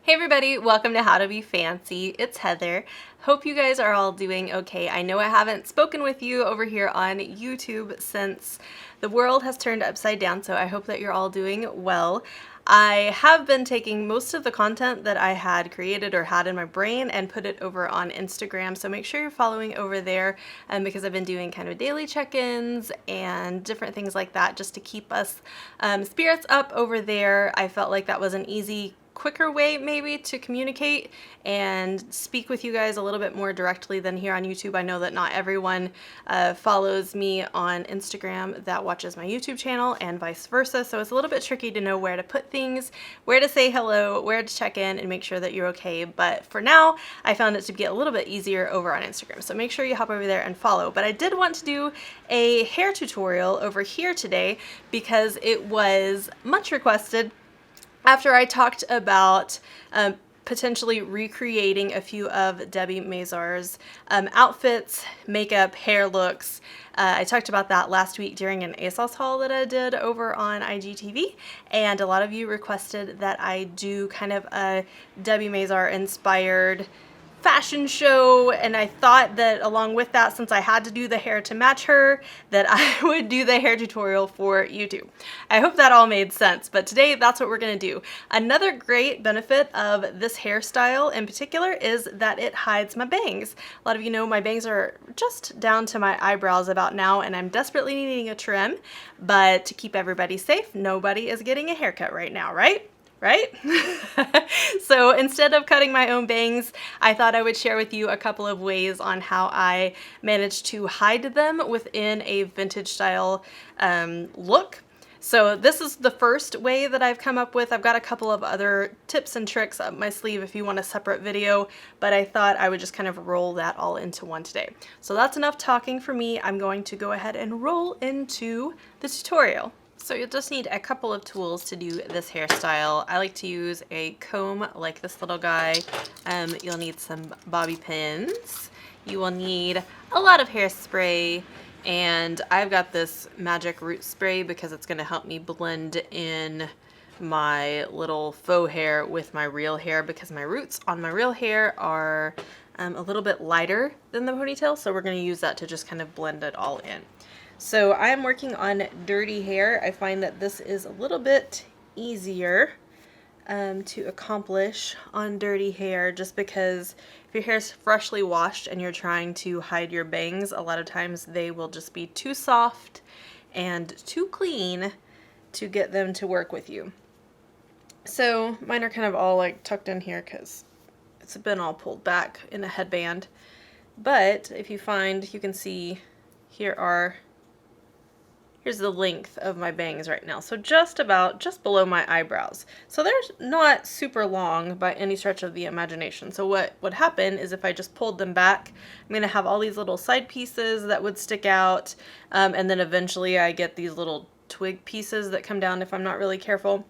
Hey everybody, welcome to How to Be Fancy. It's Heather. Hope you guys are all doing okay. I know I haven't spoken with you over here on YouTube since the world has turned upside down, so I hope that you're all doing well. I have been taking most of the content that I had created or had in my brain and put it over on Instagram, so make sure you're following over there because I've been doing kind of daily check-ins and different things like that just to keep us spirits up over there. I felt like that was an easy quicker way maybe to communicate and speak with you guys a little bit more directly than here on YouTube. I know that not everyone follows me on Instagram that watches my YouTube channel and vice versa, so it's a little bit tricky to know where to put things, where to say hello, where to check in and make sure that you're okay. But for now, I found it to get a little bit easier over on Instagram, so make sure you hop over there and follow. But I did want to do a hair tutorial over here today because it was much requested after I talked about potentially recreating a few of Debi Mazar's outfits, makeup, hair looks. I talked about that last week during an ASOS haul that I did over on IGTV, and a lot of you requested that I do kind of a Debi Mazar inspired fashion show, and I thought that along with that, since I had to do the hair to match her, that I would do the hair tutorial for YouTube. I hope that all made sense, but today that's what we're gonna do. Another great benefit of this hairstyle in particular is that it hides my bangs. A lot of you know my bangs are just down to my eyebrows about now, and I'm desperately needing a trim, but to keep everybody safe, nobody is getting a haircut right now, right? Right? So instead of cutting my own bangs, I thought I would share with you a couple of ways on how I managed to hide them within a vintage style look. So this is the first way that I've come up with. I've got a couple of other tips and tricks up my sleeve if you want a separate video, but I thought I would just kind of roll that all into one today. So that's enough talking for me. I'm going to go ahead and roll into the tutorial. So you'll just need a couple of tools to do this hairstyle. I like to use a comb like this little guy. You'll need some bobby pins. You will need a lot of hairspray, and I've got this magic root spray because it's going to help me blend in my little faux hair with my real hair, because my roots on my real hair are a little bit lighter than the ponytail, so we're going to use that to just kind of blend it all in. So I'm working on dirty hair. I find that this is a little bit easier to accomplish on dirty hair, just because if your hair is freshly washed and you're trying to hide your bangs, a lot of times they will just be too soft and too clean to get them to work with you. So mine are kind of all like tucked in here because it's been all pulled back in a headband. But if you find, you can see here's the length of my bangs right now. So just below my eyebrows. So they're not super long by any stretch of the imagination. So what would happen is if I just pulled them back, I'm gonna have all these little side pieces that would stick out. And then eventually I get these little twig pieces that come down if I'm not really careful.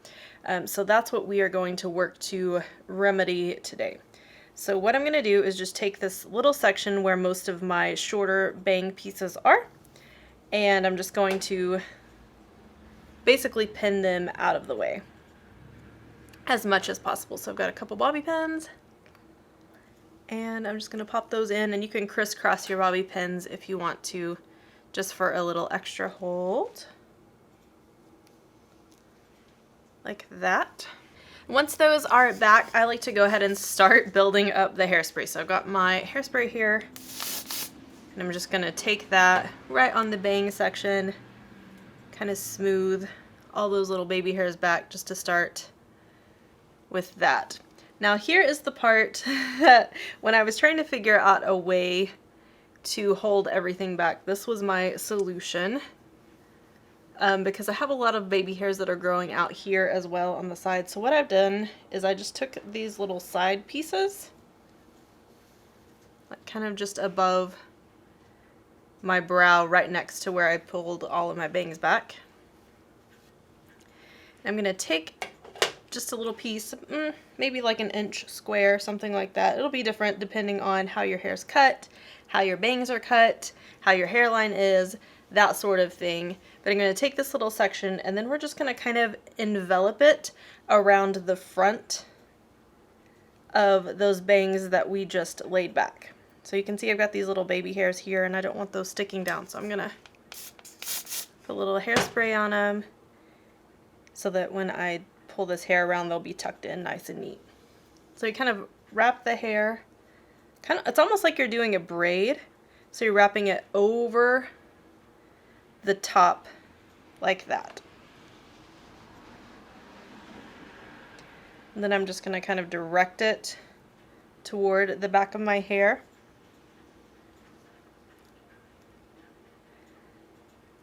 So that's what we are going to work to remedy today. So what I'm gonna do is just take this little section where most of my shorter bang pieces are, and I'm just going to basically pin them out of the way as much as possible. So I've got a couple bobby pins, and I'm just going to pop those in, and you can crisscross your bobby pins if you want to, just for a little extra hold, like that. Once those are back, I like to go ahead and start building up the hairspray. So I've got my hairspray here, and I'm just going to take that right on the bang section, kind of smooth all those little baby hairs back just to start with that. Now here is the part that when I was trying to figure out a way to hold everything back, this was my solution. Because I have a lot of baby hairs that are growing out here as well on the side. So what I've done is I just took these little side pieces, like kind of just above my brow, right next to where I pulled all of my bangs back. I'm going to take just a little piece, maybe like an inch square, something like that. It'll be different depending on how your hair's cut, how your bangs are cut, how your hairline is, that sort of thing. But I'm going to take this little section, and then we're just going to kind of envelop it around the front of those bangs that we just laid back. So you can see I've got these little baby hairs here and I don't want those sticking down. So I'm gonna put a little hairspray on them so that when I pull this hair around, they'll be tucked in nice and neat. So you kind of wrap the hair, it's almost like you're doing a braid. So you're wrapping it over the top like that. And then I'm just going to kind of direct it toward the back of my hair.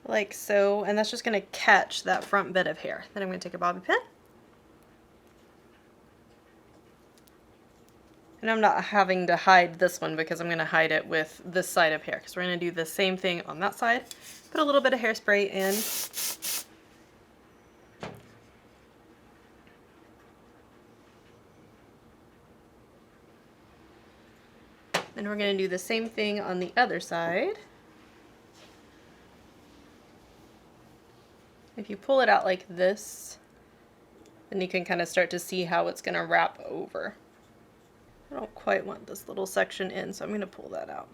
Like so, and that's just going to catch that front bit of hair. Then I'm going to take a bobby pin. And I'm not having to hide this one because I'm going to hide it with this side of hair because we're going to do the same thing on that side. Put a little bit of hairspray in. And we're going to do the same thing on the other side. If you pull it out like this, then you can kind of start to see how it's going to wrap over. I don't quite want this little section in, so I'm going to pull that out.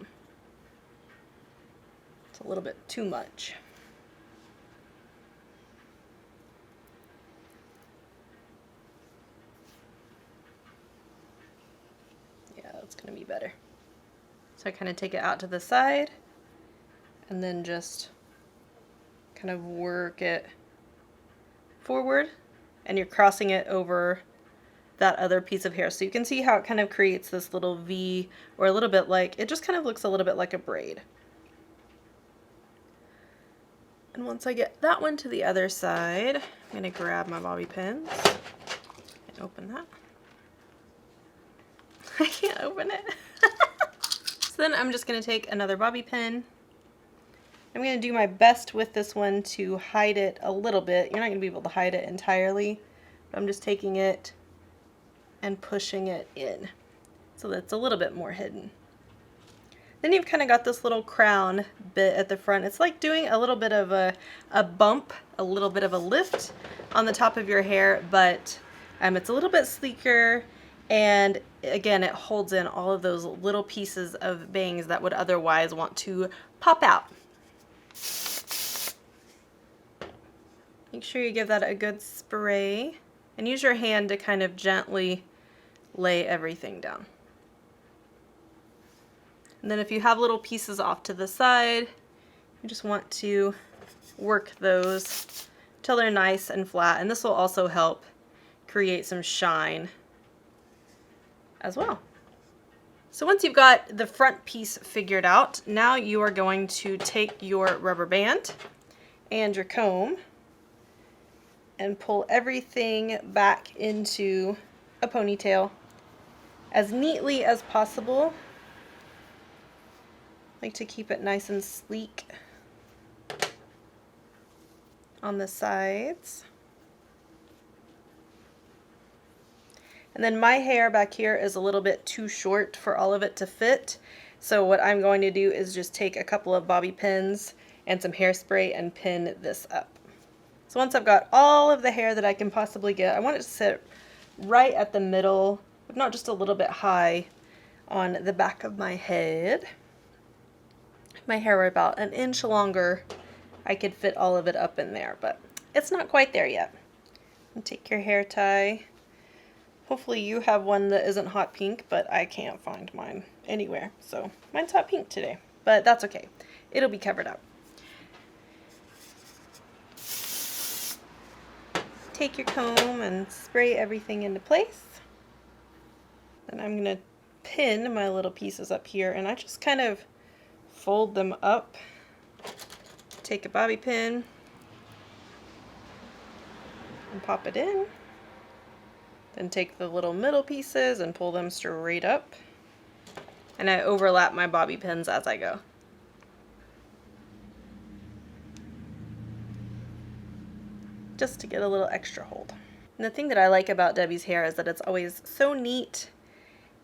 It's a little bit too much. Yeah, that's going to be better. So I kind of take it out to the side and then just kind of work it forward, and you're crossing it over that other piece of hair. So you can see how it kind of creates this little V, or a little bit like, it just kind of looks a little bit like a braid. And once I get that one to the other side, I'm going to grab my bobby pins and open that. I can't open it. So then I'm just going to take another bobby pin. I'm going to do my best with this one to hide it a little bit. You're not going to be able to hide it entirely, but I'm just taking it and pushing it in so that it's a little bit more hidden. Then you've kind of got this little crown bit at the front. It's like doing a little bit of a bump, a little bit of a lift on the top of your hair, but it's a little bit sleeker, and again, it holds in all of those little pieces of bangs that would otherwise want to pop out. Make sure you give that a good spray and use your hand to kind of gently lay everything down. And then if you have little pieces off to the side, you just want to work those till they're nice and flat, and this will also help create some shine as well. So once you've got the front piece figured out, now you are going to take your rubber band and your comb and pull everything back into a ponytail as neatly as possible. I like to keep it nice and sleek on the sides. And then my hair back here is a little bit too short for all of it to fit. So what I'm going to do is just take a couple of bobby pins and some hairspray and pin this up. So once I've got all of the hair that I can possibly get, I want it to sit right at the middle, if not just a little bit high on the back of my head. If my hair were about an inch longer, I could fit all of it up in there, but it's not quite there yet. And take your hair tie. Hopefully you have one that isn't hot pink, but I can't find mine anywhere. So mine's hot pink today, but that's okay. It'll be covered up. Take your comb and spray everything into place. Then I'm going to pin my little pieces up here, and I just kind of fold them up. Take a bobby pin and pop it in. Then take the little middle pieces and pull them straight up. And I overlap my bobby pins as I go. Just to get a little extra hold. And the thing that I like about Debi's hair is that it's always so neat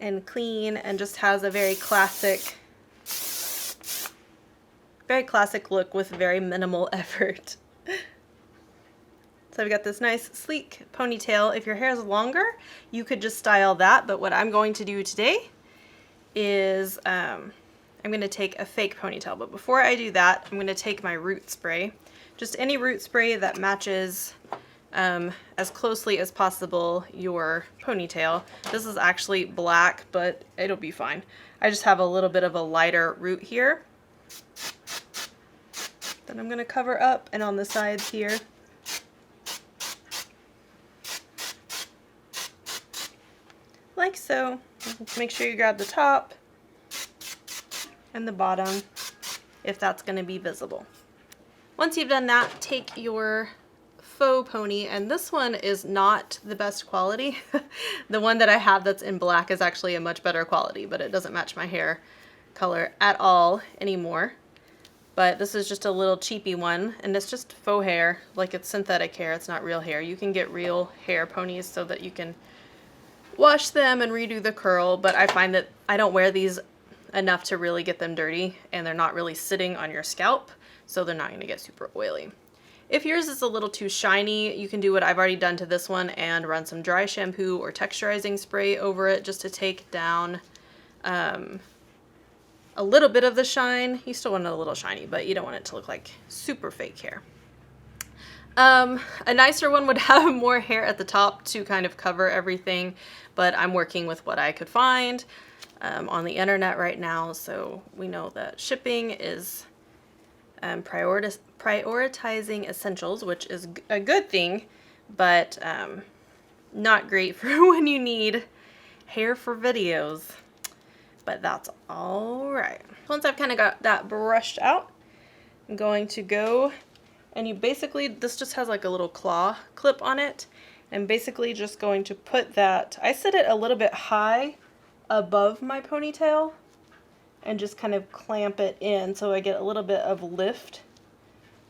and clean and just has a very classic look with very minimal effort. So I've got this nice sleek ponytail. If your hair is longer, you could just style that, but what I'm going to do today is I'm going to take a fake ponytail. But before I do that, I'm going to take my root spray. Just any root spray that matches as closely as possible your ponytail. This is actually black, but it'll be fine. I just have a little bit of a lighter root here. Then I'm going to cover up and on the sides here. Like so. Make sure you grab the top and the bottom if that's going to be visible. Once you've done that, take your faux pony, and this one is not the best quality. The one that I have that's in black is actually a much better quality, but it doesn't match my hair color at all anymore. But this is just a little cheapy one, and it's just faux hair, like it's synthetic hair, it's not real hair. You can get real hair ponies so that you can wash them and redo the curl, but I find that I don't wear these enough to really get them dirty, and they're not really sitting on your scalp, so they're not going to get super oily. If yours is a little too shiny, you can do what I've already done to this one and run some dry shampoo or texturizing spray over it just to take down a little bit of the shine. You still want it a little shiny, but you don't want it to look like super fake hair. A nicer one would have more hair at the top to kind of cover everything, but I'm working with what I could find on the internet right now, so we know that shipping is prioritizing essentials, which is a good thing, but not great for when you need hair for videos. But that's all right. Once I've kind of got that brushed out, I'm going to go, and you basically, this just has like a little claw clip on it, and basically just going to put that, I set it a little bit high above my ponytail and just kind of clamp it in so I get a little bit of lift,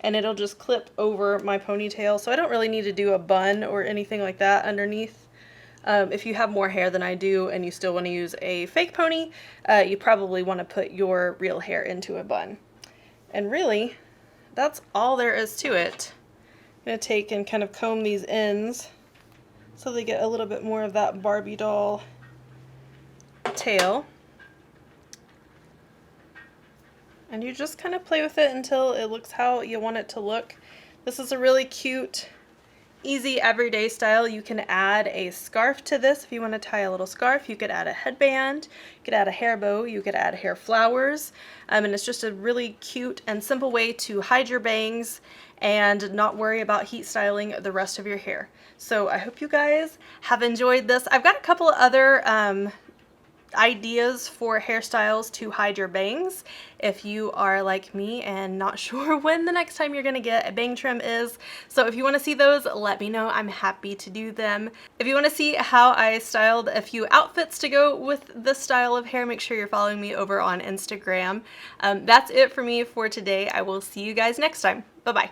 and it'll just clip over my ponytail, so I don't really need to do a bun or anything like that underneath. If you have more hair than I do and you still want to use a fake pony, you probably want to put your real hair into a bun. And really, that's all there is to it. I'm going to take and kind of comb these ends so they get a little bit more of that Barbie doll tail. And you just kind of play with it until it looks how you want it to look. This is a really cute, easy everyday style. You can add a scarf to this if you want to tie a little scarf. You could add a headband, you could add a hair bow, you could add hair flowers, and it's just a really cute and simple way to hide your bangs and not worry about heat styling the rest of your hair. So I hope you guys have enjoyed this. I've got a couple of other ideas for hairstyles to hide your bangs if you are like me and not sure when the next time you're gonna get a bang trim is. So if you want to see those, let me know. I'm happy to do them. If you want to see how I styled a few outfits to go with this style of hair, make sure you're following me over on Instagram. That's it for me for today. I will see you guys next time. Bye-bye.